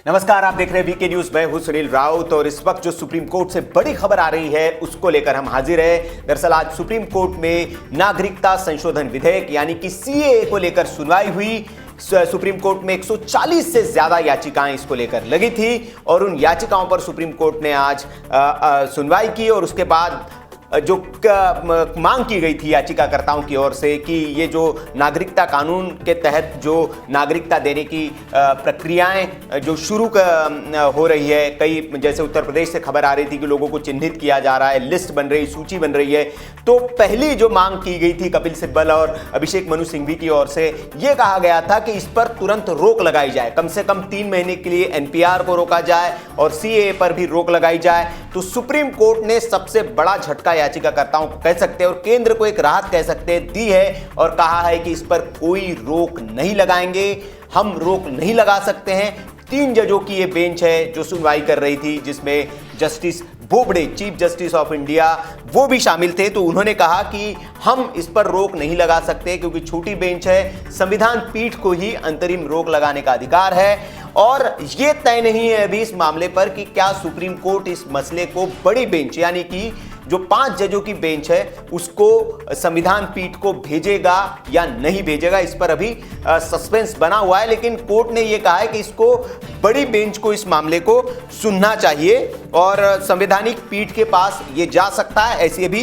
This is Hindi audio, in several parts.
नमस्कार, आप देख रहे हैं वीके न्यूज। मैं हूं सुनील राउत और इस वक्त जो सुप्रीम कोर्ट से बड़ी खबर आ रही है उसको लेकर हम हाजिर हैं। दरअसल आज सुप्रीम कोर्ट में नागरिकता संशोधन विधेयक यानी कि सीएए को लेकर सुनवाई हुई। सुप्रीम कोर्ट में 140 से ज्यादा याचिकाएं इसको लेकर लगी थी और उन याचिकाओं पर सुप्रीम कोर्ट ने आज सुनवाई की और उसके बाद जो मांग की गई थी याचिकाकर्ताओं की ओर से कि ये जो नागरिकता कानून के तहत जो नागरिकता देने की प्रक्रियाएं जो शुरू हो रही है, कई जैसे उत्तर प्रदेश से खबर आ रही थी कि लोगों को चिन्हित किया जा रहा है, लिस्ट बन रही, सूची बन रही है। तो पहली जो मांग की गई थी कपिल सिब्बल और अभिषेक मनु सिंघवी की ओर से, ये कहा गया था कि इस पर तुरंत रोक लगाई जाए, कम से कम 3 महीने के लिए एनपीआर को रोका जाए और सीएए पर भी रोक लगाई जाए। तो सुप्रीम कोर्ट ने सबसे बड़ा झटका याचिकाकर्ताओं को कह सकते हैं और केंद्र को एक राहत कह सकते हैं दी है और कहा है कि इस पर कोई रोक नहीं लगाएंगे, हम रोक नहीं लगा सकते हैं। 3 जजों की ये बेंच है जो सुनवाई कर रही थी, जिसमें justice Bobde, chief justice of India, वो भी शामिल थे। तो उन्होंने कहा कि हम इस पर रोक नहीं लगा सकते क्योंकि छोटी बेंच है, संविधान पीठ को ही अंतरिम रोक लगाने का अधिकार है और ये तय नहीं है अभी इस मामले पर कि क्या सुप्रीम कोर्ट इस मसले को बड़ी बेंच यानी कि जो 5 जजों की बेंच है उसको संविधान पीठ को भेजेगा या नहीं भेजेगा। इस पर अभी सस्पेंस बना हुआ है, लेकिन कोर्ट ने यह कहा है कि इसको बड़ी बेंच को इस मामले को सुनना चाहिए और संवैधानिक पीठ के पास ये जा सकता है, ऐसे भी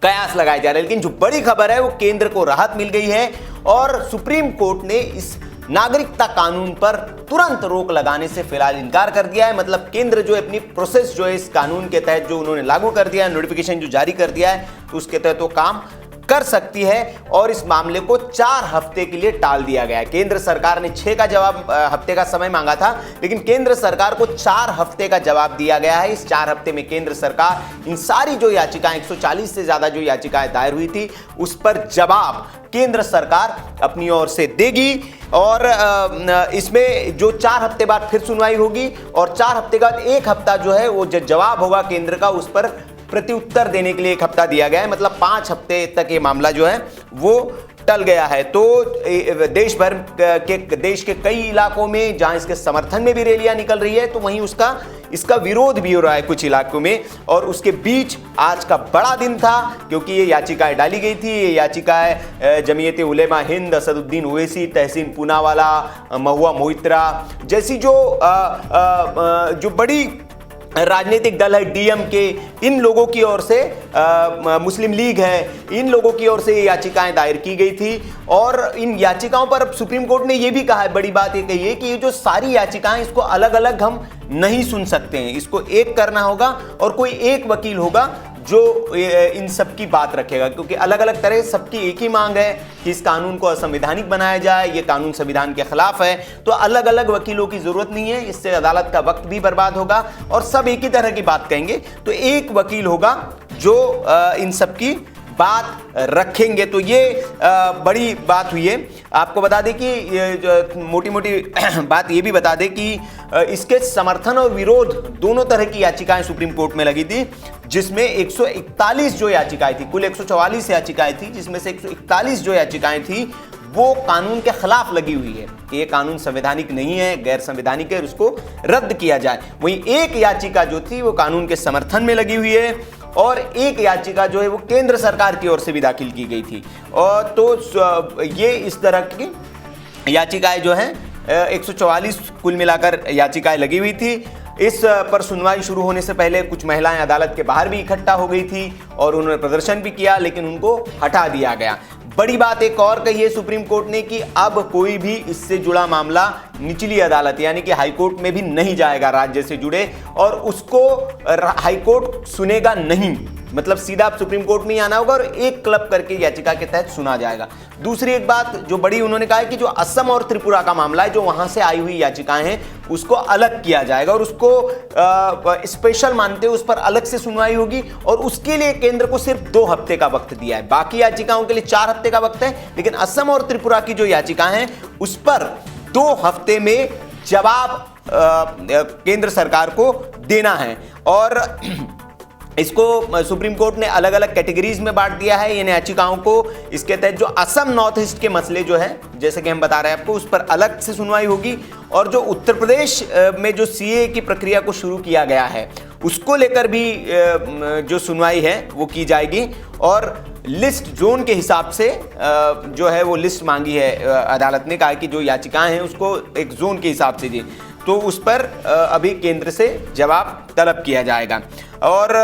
कयास लगाए जा रहे हैं। लेकिन जो बड़ी खबर है वो केंद्र को राहत मिल गई है और सुप्रीम कोर्ट ने इस नागरिकता कानून पर तुरंत रोक लगाने से फिलहाल इनकार कर दिया है। मतलब केंद्र जो अपनी प्रोसेस जो है इस कानून के तहत जो उन्होंने लागू कर दिया है, नोटिफिकेशन जो जारी कर दिया है, तो उसके तहत वो काम कर सकती है और इस मामले को 4 हफ्ते के लिए टाल दिया गया है। केंद्र सरकार ने 6 का जवाब हफ्ते का समय मांगा था, लेकिन केंद्र सरकार को 4 हफ्ते का जवाब दिया गया है। इस 4 हफ्ते में केंद्र सरकार इन सारी जो याचिकाएं 140 से ज्यादा जो याचिकाएं दायर हुई थी उस पर जवाब केंद्र सरकार अपनी ओर से देगी और इसमें जो 4 हफ्ते बाद फिर सुनवाई होगी और 4 हफ्ते बाद 1 हफ्ता जो है वो जवाब होगा केंद्र का, उस पर प्रत्युत्तर देने के लिए 1 हफ्ता दिया गया है। मतलब 5 हफ्ते तक ये मामला जो है वो टल गया है। तो देश के कई इलाकों में जहां इसके समर्थन में भी रैलियां निकल रही है, तो वहीं इसका विरोध भी हो रहा है कुछ इलाकों में। और उसके बीच आज का बड़ा दिन था क्योंककि ये याचिकाएं डाली गई थी। ये याचिकाएं जमीयत उलेमा हिंद, असदुद्दीन ओवैसी, तहसीन पूनावाला, महुआ मोहित्रा जैसी जो बड़ी राजनीतिक दल है, डीएमके, इन लोगों की ओर से, मुस्लिम लीग है, इन लोगों की ओर से ये याचिकाएं दायर की गई थी और इन याचिकाओं पर अब सुप्रीम कोर्ट ने ये भी कहा है, बड़ी बात ये कही है कि ये जो सारी याचिकाएं इसको अलग अलग हम नहीं सुन सकते हैं, इसको एक करना होगा और कोई एक वकील होगा जो इन सब की बात रखेगा, क्योंकि अलग अलग तरह सबकी एक ही मांग है कि इस कानून को असंवैधानिक बनाया जाए, ये कानून संविधान के खिलाफ है। तो अलग अलग वकीलों की जरूरत नहीं है, इससे अदालत का वक्त भी बर्बाद होगा और सब एक ही तरह की बात कहेंगे। तो एक वकील होगा जो इन सब की बात रखेंगे। तो ये बड़ी बात हुई है। आपको बता दें कि मोटी मोटी बात ये भी बता दें कि इसके समर्थन और विरोध दोनों तरह की याचिकाएं सुप्रीम कोर्ट में लगी थी, जिसमें 141 जो याचिकाएं थी, कुल 144 याचिकाएं थी, जिसमें से 141 जो याचिकाएं थी वो कानून के खिलाफ लगी हुई है कि ये कानून संवैधानिक नहीं है, गैर संवैधानिक है, उसको रद्द किया जाए। वहीं एक याचिका जो थी वो कानून के समर्थन में लगी हुई है और एक याचिका जो है वो केंद्र सरकार की ओर से भी दाखिल की गई थी। और तो ये इस तरह की याचिकाएं जो हैं 144 कुल मिलाकर याचिकाएं लगी हुई थी। इस पर सुनवाई शुरू होने से पहले कुछ महिलाएं अदालत के बाहर भी इकट्ठा हो गई थी और उन्होंने प्रदर्शन भी किया, लेकिन उनको हटा दिया गया। बड़ी बात एक और कही है सुप्रीम कोर्ट ने कि अब कोई भी इससे जुड़ा मामला निचली अदालत यानी कि हाईकोर्ट में भी नहीं जाएगा राज्य से जुड़े, और उसको हाईकोर्ट सुनेगा नहीं। मतलब सीधा आप सुप्रीम कोर्ट में ही आना होगा और एक क्लब करके याचिका के तहत सुना जाएगा। दूसरी एक बात जो बड़ी उन्होंने कहा है कि जो असम और त्रिपुरा का मामला है, जो वहां से आई हुई याचिकाएं हैं, उसको अलग किया जाएगा और उसको स्पेशल मानते हुए उस पर अलग से सुनवाई होगी और उसके लिए केंद्र को सिर्फ 2 हफ्ते का वक्त दिया है। बाकी याचिकाओं के लिए 4 हफ्ते का वक्त है, लेकिन असम और त्रिपुरा की जो याचिकाएं हैं उस पर 2 हफ्ते में जवाब केंद्र सरकार को देना है। और इसको सुप्रीम कोर्ट ने अलग अलग कैटेगरीज में बांट दिया है इन याचिकाओं को। इसके तहत जो असम नॉर्थ ईस्ट के मसले जो है, जैसे कि हम बता रहे हैं आपको, उस पर अलग से सुनवाई होगी, और जो उत्तर प्रदेश में जो सीए की प्रक्रिया को शुरू किया गया है उसको लेकर भी जो सुनवाई है वो की जाएगी। और लिस्ट जोन के हिसाब से जो है वो लिस्ट मांगी है अदालत ने, कहा कि जो याचिकाएं हैं उसको एक जोन के हिसाब से दी, तो उस पर अभी केंद्र से जवाब तलब किया जाएगा। और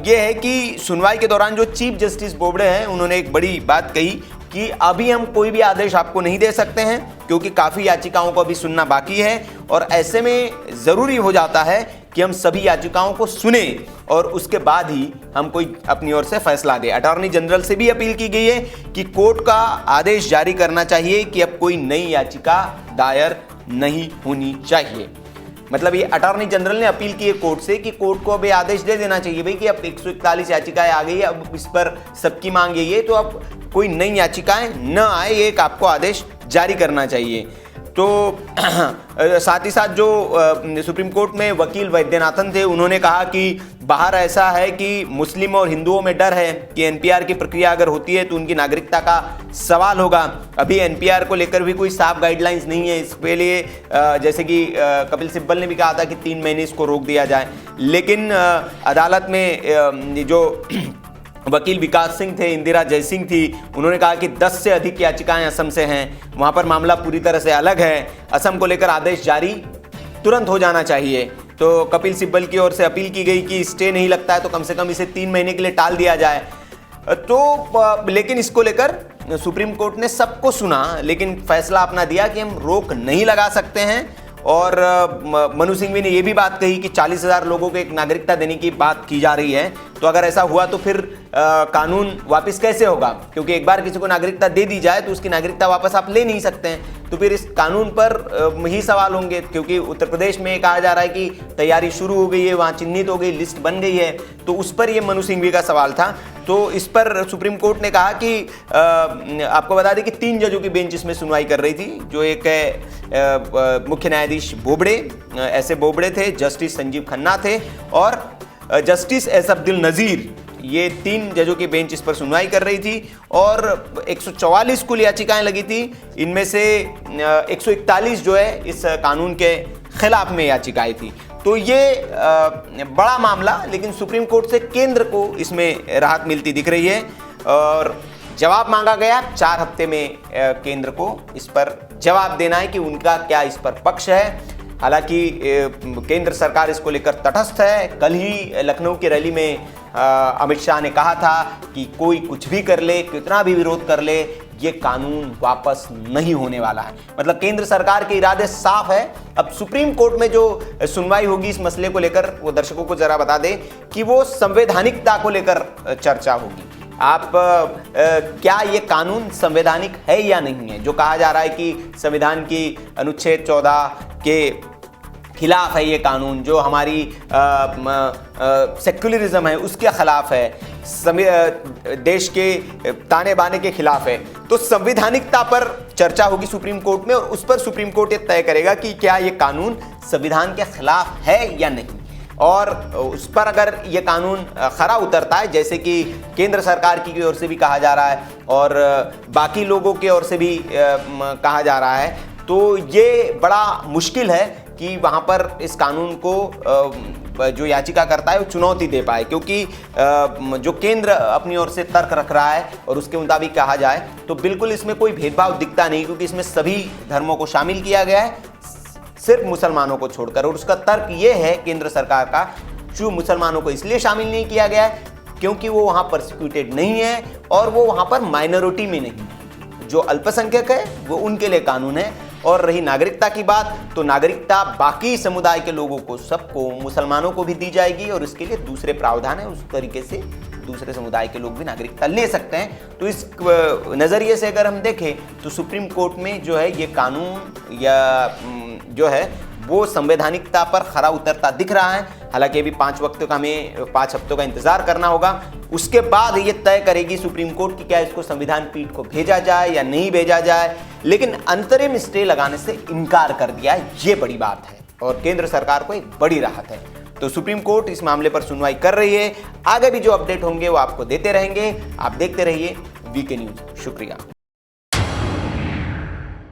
ये है कि सुनवाई के दौरान जो चीफ जस्टिस बोबड़े हैं उन्होंने एक बड़ी बात कही कि अभी हम कोई भी आदेश आपको नहीं दे सकते हैं, क्योंकि काफ़ी याचिकाओं को अभी सुनना बाकी है, और ऐसे में ज़रूरी हो जाता है कि हम सभी याचिकाओं को सुने और उसके बाद ही हम कोई अपनी ओर से फैसला दे। अटॉर्नी जनरल से भी अपील की गई है कि कोर्ट का आदेश जारी करना चाहिए कि अब कोई नई याचिका दायर नहीं होनी चाहिए। मतलब ये अटॉर्नी जनरल ने अपील की है कोर्ट से कि कोर्ट को अब ये आदेश दे देना चाहिए भाई कि अब 141 याचिकाएं आ गई है, अब इस पर सबकी मांग यही है, तो अब कोई नई याचिकाएं न आए, एक आपको आदेश जारी करना चाहिए। तो साथ ही साथ जो सुप्रीम कोर्ट में वकील वैद्यनाथन थे, उन्होंने कहा कि बाहर ऐसा है कि मुस्लिम और हिंदुओं में डर है कि एनपीआर की प्रक्रिया अगर होती है तो उनकी नागरिकता का सवाल होगा। अभी एनपीआर को लेकर भी कोई साफ गाइडलाइंस नहीं है। इसके लिए जैसे कि कपिल सिब्बल ने भी कहा था कि 3 महीने इसको रोक दिया जाए, लेकिन अदालत में जो वकील विकास सिंह थे, इंदिरा जयसिंह थी, उन्होंने कहा कि 10 से अधिक याचिकाएं असम से हैं, वहां पर मामला पूरी तरह से अलग है, असम को लेकर आदेश जारी तुरंत हो जाना चाहिए। तो कपिल सिब्बल की ओर से अपील की गई कि स्टे नहीं लगता है तो कम से कम इसे 3 महीने के लिए टाल दिया जाए। तो लेकिन इसको लेकर सुप्रीम कोर्ट ने सबको सुना, लेकिन फैसला अपना दिया कि हम रोक नहीं लगा सकते हैं। और मनु सिंघवी ने यह भी बात कही कि 40,000 लोगों को एक नागरिकता देने की बात की जा रही है, तो अगर ऐसा हुआ तो फिर कानून वापस कैसे होगा, क्योंकि एक बार किसी को नागरिकता दे दी जाए तो उसकी नागरिकता वापस आप ले नहीं सकते हैं, तो फिर इस कानून पर ही सवाल होंगे। क्योंकि उत्तर प्रदेश में कहा जा रहा है कि तैयारी शुरू हो गई है, वहाँ चिन्हित हो गई, लिस्ट बन गई है, तो उस पर ये मनु सिंघवी का सवाल था। तो इस पर सुप्रीम कोर्ट ने कहा कि आपको बता दें कि 3 जजों की बेंच इसमें सुनवाई कर रही थी, जो एक है मुख्य न्यायाधीश बोबड़े, ऐसे बोबड़े थे, जस्टिस संजीव खन्ना थे और जस्टिस एस अब्दुल नज़ीर। ये 3 जजों की बेंच इस पर सुनवाई कर रही थी और 144 कुल याचिकाएं लगी थी। इनमें से 141 जो है इस कानून के खिलाफ में याचिकाएं थी। तो ये बड़ा मामला, लेकिन सुप्रीम कोर्ट से केंद्र को इसमें राहत मिलती दिख रही है और जवाब मांगा गया 4 हफ्ते में केंद्र को इस पर जवाब देना है कि उनका क्या इस पर पक्ष है। हालांकि केंद्र सरकार इसको लेकर तटस्थ है। कल ही लखनऊ की रैली में अमित शाह ने कहा था कि कोई कुछ भी कर ले, कितना भी विरोध कर ले, ये कानून वापस नहीं होने वाला है। मतलब केंद्र सरकार के इरादे साफ है। अब सुप्रीम कोर्ट में जो सुनवाई होगी इस मसले को लेकर, वो दर्शकों को जरा बता दें कि वो संवैधानिकता को लेकर चर्चा होगी। आप क्या ये कानून संवैधानिक है या नहीं है? जो कहा जा रहा है कि संविधान की अनुच्छेद 14 के खिलाफ है ये कानून, जो हमारी सेक्युलरिज्म है उसके खिलाफ है, देश के ताने बाने के खिलाफ है। तो संवैधानिकता पर चर्चा होगी सुप्रीम कोर्ट में और उस पर सुप्रीम कोर्ट ये तय करेगा कि क्या ये कानून संविधान के खिलाफ है या नहीं। और उस पर अगर ये कानून खरा उतरता है, जैसे कि केंद्र सरकार की ओर से भी कहा जा रहा है और बाकी लोगों की ओर से भी कहा जा रहा है, तो ये बड़ा मुश्किल है कि वहाँ पर इस कानून को जो याचिका करता है वो चुनौती दे पाए, क्योंकि जो केंद्र अपनी ओर से तर्क रख रहा है और उसके मुताबिक कहा जाए तो बिल्कुल इसमें कोई भेदभाव दिखता नहीं, क्योंकि इसमें सभी धर्मों को शामिल किया गया है, सिर्फ मुसलमानों को छोड़कर। और उसका तर्क ये है केंद्र सरकार का, जो मुसलमानों को इसलिए शामिल नहीं किया गया है क्योंकि वो वहाँ परसिक्यूटेड नहीं है और वो वहाँ पर माइनॉरिटी में नहीं है। जो अल्पसंख्यक है वो उनके लिए कानून है। और रही नागरिकता की बात, तो नागरिकता बाकी समुदाय के लोगों को, सबको, मुसलमानों को भी दी जाएगी और इसके लिए दूसरे प्रावधान है। उस तरीके से दूसरे समुदाय के लोग भी नागरिकता ले सकते हैं। तो इस नज़रिए से अगर हम देखें तो सुप्रीम कोर्ट में जो है ये कानून या जो है वो संवैधानिकता पर खरा उतरता दिख रहा है। हालांकि अभी 5 हफ्तों का इंतजार करना होगा। उसके बाद ये तय करेगी सुप्रीम कोर्ट की क्या इसको संविधान पीठ को भेजा जाए या नहीं भेजा जाए। लेकिन अंतरिम स्टे लगाने से इनकार कर दिया है, ये बड़ी बात है और केंद्र सरकार को एक बड़ी राहत है। तो सुप्रीम कोर्ट इस मामले पर सुनवाई कर रही है। आगे भी जो अपडेट होंगे वो आपको देते रहेंगे। आप देखते रहिए वीके न्यूज। शुक्रिया।